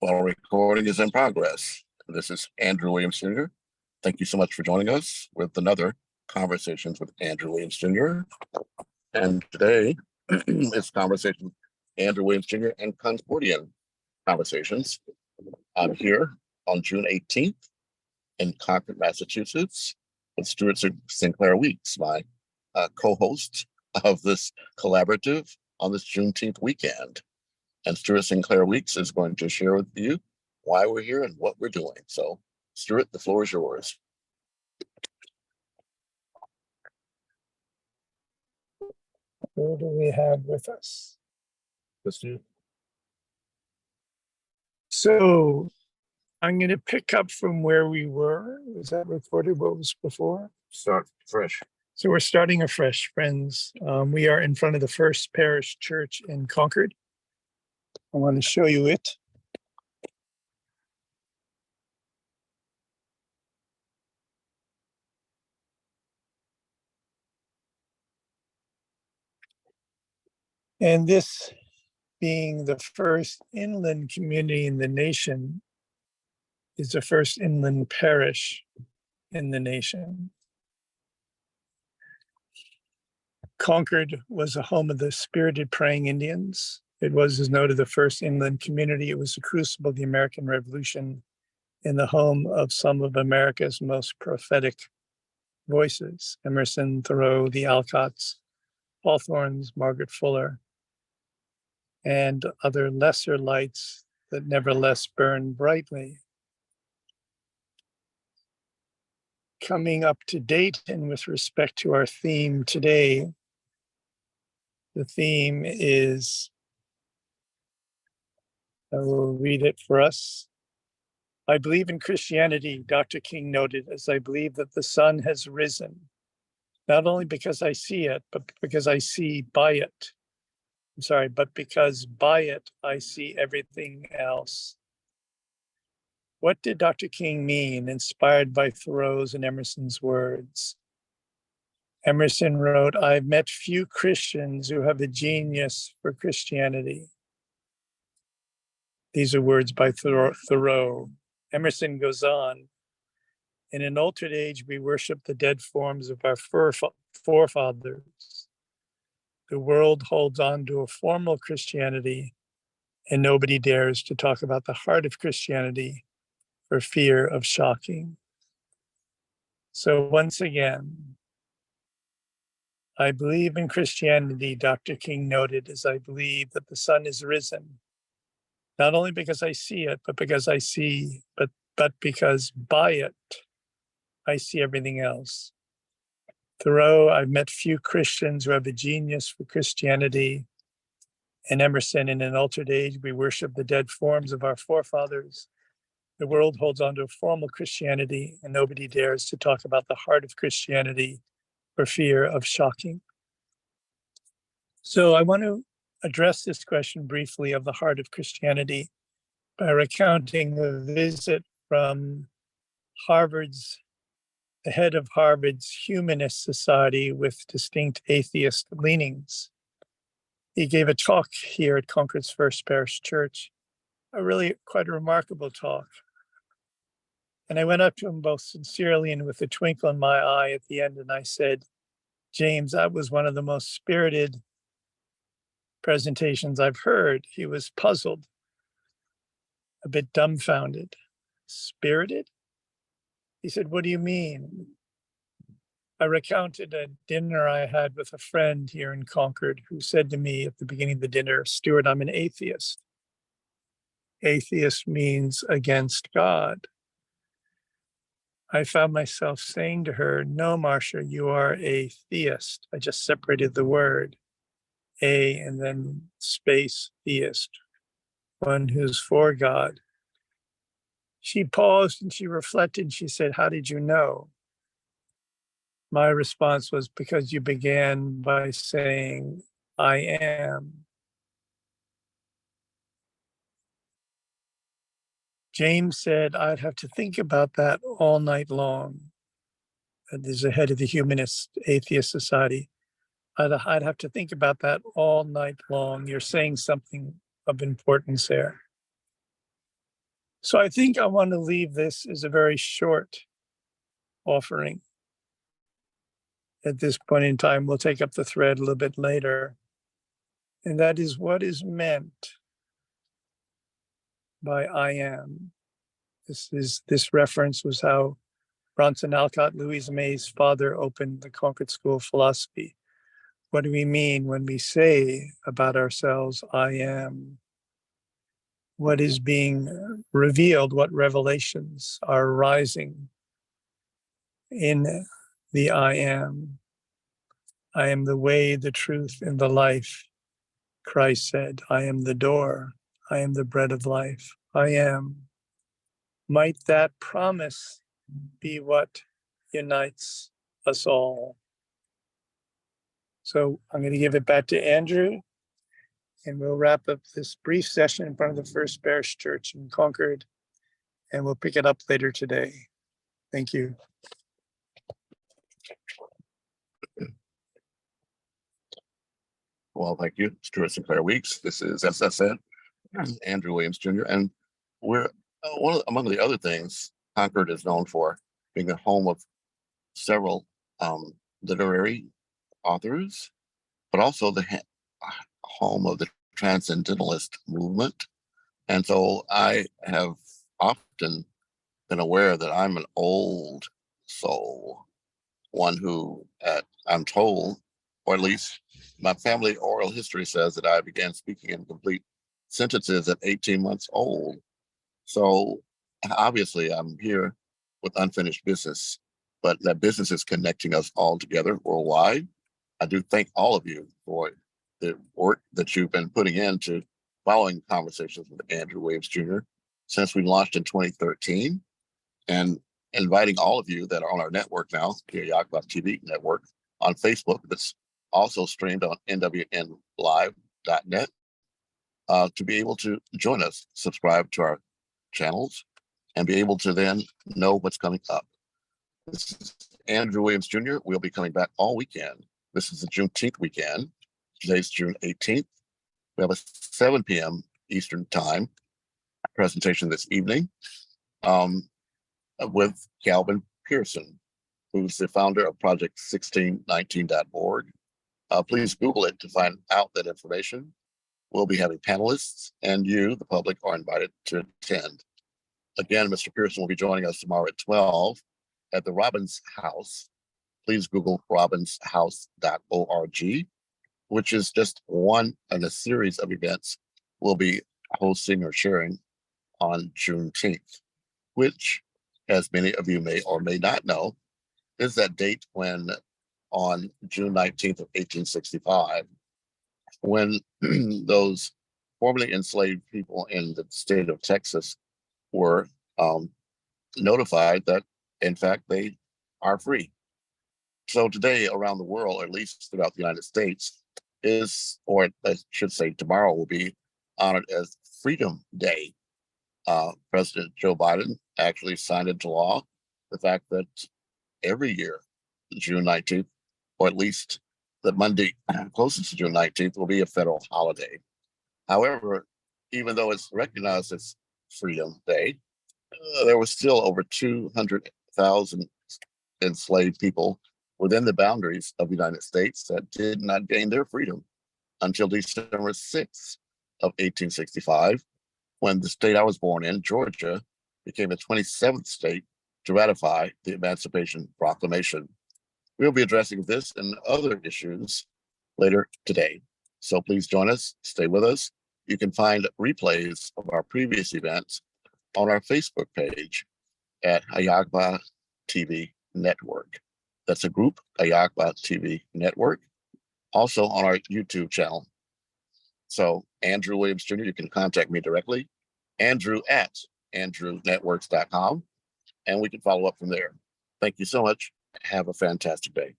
While recording is in progress. This is Andrew Williams Jr. Thank you so much for joining us with another Conversations with Andrew Williams Jr. And today is Conversation with Andrew Williams Jr. and Concordian Conversations. I'm here on June 18th in Concord, Massachusetts with Stuart Sinclair Weeks, my co-host of this collaborative on this Juneteenth weekend. And Stuart Sinclair Weeks is going to share with you why we're here and what we're doing. So, Stuart, the floor is yours. Who do we have with us? So, I'm going to pick up from where we were. Was that recorded? What was before? Start fresh. So we're starting afresh, friends. We are in front of the First Parish Church in Concord. I want to show you it. And this being the first inland community in the nation is the first inland parish in the nation. Concord was the home of the spirited praying Indians. It was, as noted, the first inland community. It was the crucible of the American Revolution in the home of some of America's most prophetic voices: Emerson, Thoreau, the Alcotts, Hawthorne's, Margaret Fuller, and other lesser lights that nevertheless burn brightly. Coming up to date and with respect to our theme today, the theme is, I will read it for us. I believe in Christianity, Dr. King noted, as I believe that the sun has risen, not only because I see it, but because I see by it. But because by it, I see everything else. What did Dr. King mean, inspired by Thoreau's and Emerson's words? Emerson wrote, I've met few Christians who have a genius for Christianity. These are words by Thoreau. Emerson goes on, in an altered age, we worship the dead forms of our forefathers. The world holds on to a formal Christianity, and nobody dares to talk about the heart of Christianity for fear of shocking. So once again, I believe in Christianity, Dr. King noted, as I believe that the sun is risen, not only because I see it, but because I see, but because by it, I see everything else. Thoreau, I've met few Christians who have a genius for Christianity. And Emerson, in an altered age, we worship the dead forms of our forefathers. The world holds on to a formal Christianity, and nobody dares to talk about the heart of Christianity for fear of shocking. So I want to address this question briefly of the heart of Christianity by recounting a visit from the head of Harvard's Humanist Society with distinct atheist leanings. He gave a talk here at Concord's First Parish Church, a really quite a remarkable talk. And I went up to him both sincerely and with a twinkle in my eye at the end, and I said, James, that was one of the most spirited presentations I've heard. He was puzzled, a bit dumbfounded. Spirited? He said, what do you mean? I recounted a dinner I had with a friend here in Concord who said to me at the beginning of the dinner, Stuart, I'm an atheist. Atheist means against God. I found myself saying to her, no, Marcia, you are a theist. I just separated the word, a and then space theist, one who's for God. She paused and she reflected and she said, how did you know? My response was, because you began by saying, I am. James said, I'd have to think about that all night long. There's the head of the Humanist Atheist Society. I'd have to think about that all night long. You're saying something of importance there. So I think I want to leave this as a very short offering. At this point in time, we'll take up the thread a little bit later. And that is what is meant by I am. This reference was how Bronson Alcott, Louise May's father, opened the Concord School of Philosophy. What do we mean when we say about ourselves, I am? What is being revealed? What revelations are arising in the I am? I am the way, the truth, and the life. Christ said, I am the door. I am the bread of life. I am. Might that promise be what unites us all? So I'm going to give it back to Andrew, and we'll wrap up this brief session in front of the First Parish Church in Concord, and we'll pick it up later today. Thank you. Well, thank you, Stuart Sinclair Weeks. This is, as I said, Andrew Williams Jr. And we're among the other things, Concord is known for being a home of several literary authors, but also the home of the transcendentalist movement. And so I have often been aware that I'm an old soul, one who, I'm told, or at least my family oral history says that I began speaking in complete sentences at 18 months old. So obviously I'm here with unfinished business, but that business is connecting us all together worldwide. I do thank all of you for the work that you've been putting into following Conversations with Andrew Williams Jr. since we launched in 2013, and inviting all of you that are on our network now, the AHIABGA-TV network, on Facebook, that's also streamed on nwnlive.net, to be able to join us, subscribe to our channels, and be able to then know what's coming up. This is Andrew Williams Jr. We'll be coming back all weekend. This is the Juneteenth weekend. Today's June 18th. We have a 7 p.m. Eastern Time presentation this evening with Calvin Pearson, who's the founder of Project 1619.org. Please Google it to find out that information. We'll be having panelists, and you, the public, are invited to attend. Again, Mr. Pearson will be joining us tomorrow at 12 at the Robbins House. Please Google robbinshouse.org, which is just one in a series of events we'll be hosting or sharing on Juneteenth, which, as many of you may or may not know, is that date when on June 19th of 1865, when those formerly enslaved people in the state of Texas were notified that, in fact, they are free. So today around the world, or at least throughout the United States, is, or I should say tomorrow, will be honored as Freedom Day. President Joe Biden actually signed into law the fact that every year, June 19th, or at least the Monday closest to June 19th, will be a federal holiday. However, even though it's recognized as Freedom Day, there was still over 200,000 enslaved people within the boundaries of the United States that did not gain their freedom until December 6th of 1865, when the state I was born in, Georgia, became the 27th state to ratify the Emancipation Proclamation. We'll be addressing this and other issues later today. So please join us, stay with us. You can find replays of our previous events on our Facebook page at AHIABGA-TV Network. That's a group, AHIABGA-TV Network. Also on our YouTube channel. So Andrew Williams Jr., you can contact me directly, andrew@andrewnetworks.com, and we can follow up from there. Thank you so much. Have a fantastic day.